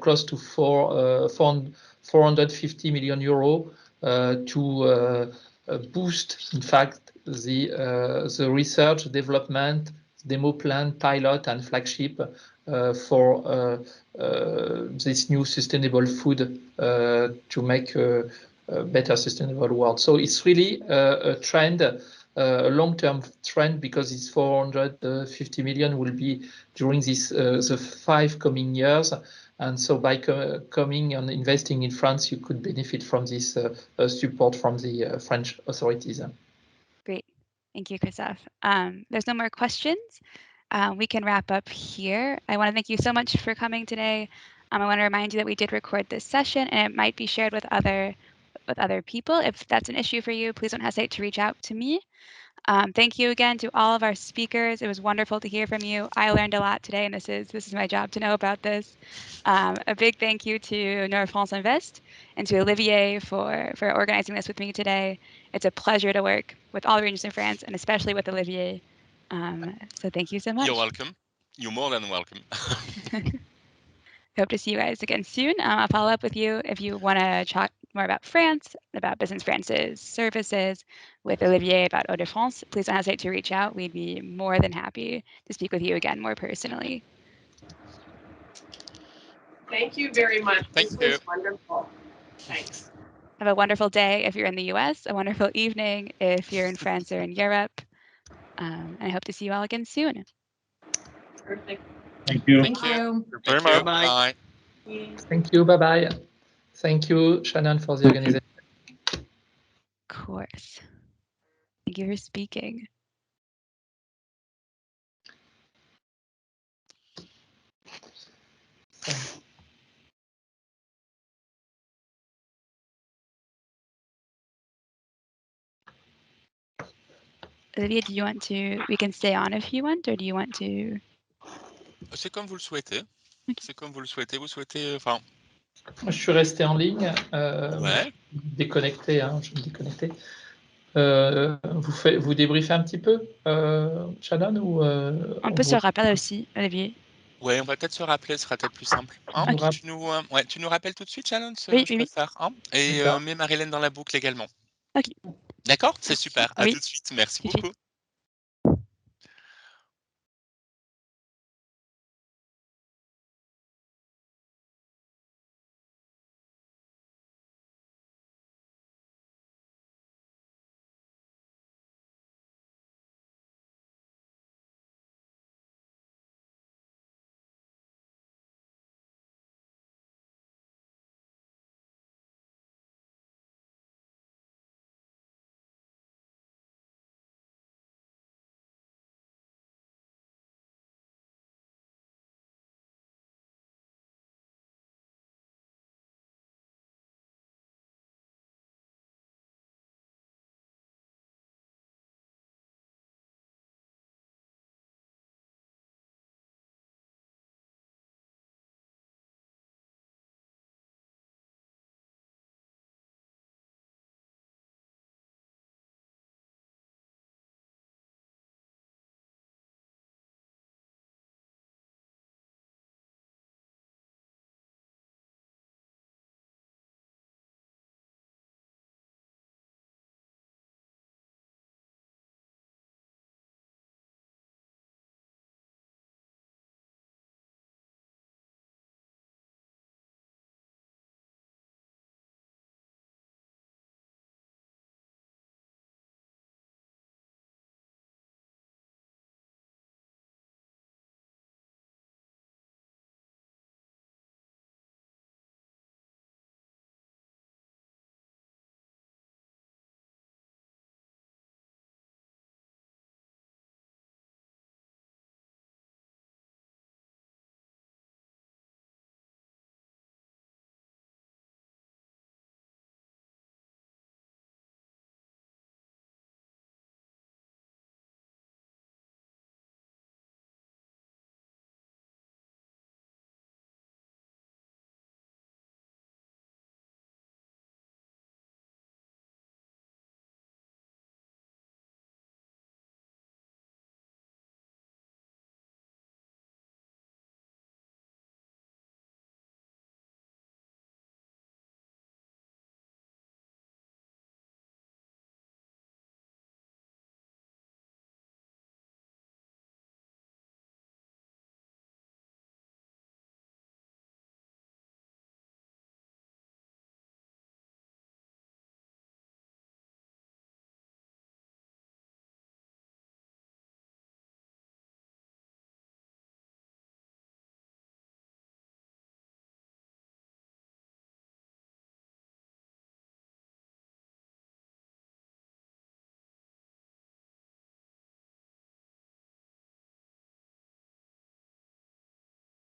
close to 450 million euro to boost, in fact, the research, development, demo plan, pilot, and flagship for this new sustainable food to make a better sustainable world. So it's really a trend, a long-term trend, because it's 450 million will be during this the 5 coming years. And so by coming and investing in France, you could benefit from this support from the French authorities. Great. Thank you, Christophe. There's no more questions. We can wrap up here. I want to thank you so much for coming today. I want to remind you that we did record this session, and it might be shared with other people. If that's an issue for you, please don't hesitate to reach out to me. Thank you again to all of our speakers. It was wonderful to hear from you. I learned a lot today, and this is my job to know about this. A big thank you to NonFrance Invest and to Olivier for organizing this with me today. It's a pleasure to work with all the regions in France, and especially with Olivier. So thank you so much. You're welcome. You're more than welcome. Hope to see you guys again soon. I'll follow up with you if you want to talk more about France, about Business France's services, with Olivier about Eau de France. Please don't hesitate to reach out. We'd be more than happy to speak with you again more personally. Thank you very much. Thank This you. was wonderful. Thanks. Have a wonderful day if you're in the US, a wonderful evening if you're in France or in Europe. And I hope to see you all again soon. Perfect. Thank you. Thank you. Very Thank you. much. Bye. Thank you. Bye-bye. Thank you, Shannon, for the organization. Of course. Thank you for speaking. Olivia, do you want to, we can stay on if you want, or do you want to? C'est comme vous le souhaitez. C'est comme vous le souhaitez. Vous souhaitez, enfin. Je suis resté en ligne. Ouais. Déconnecté, hein, je me déconnectais. Vous débriefez un petit peu, Shannon, ou on peut se rappeler aussi, Olivier. Ouais, on va peut-être se rappeler, ce sera peut-être plus simple. Hein, Okay. tu nous rappelles tout de suite, Shannon, Oui, je préfère. Hein, et D'accord. mets Marilyn dans la boucle également. Ok. D'accord, c'est super. À Oui. tout de suite. Merci Tout de suite. beaucoup.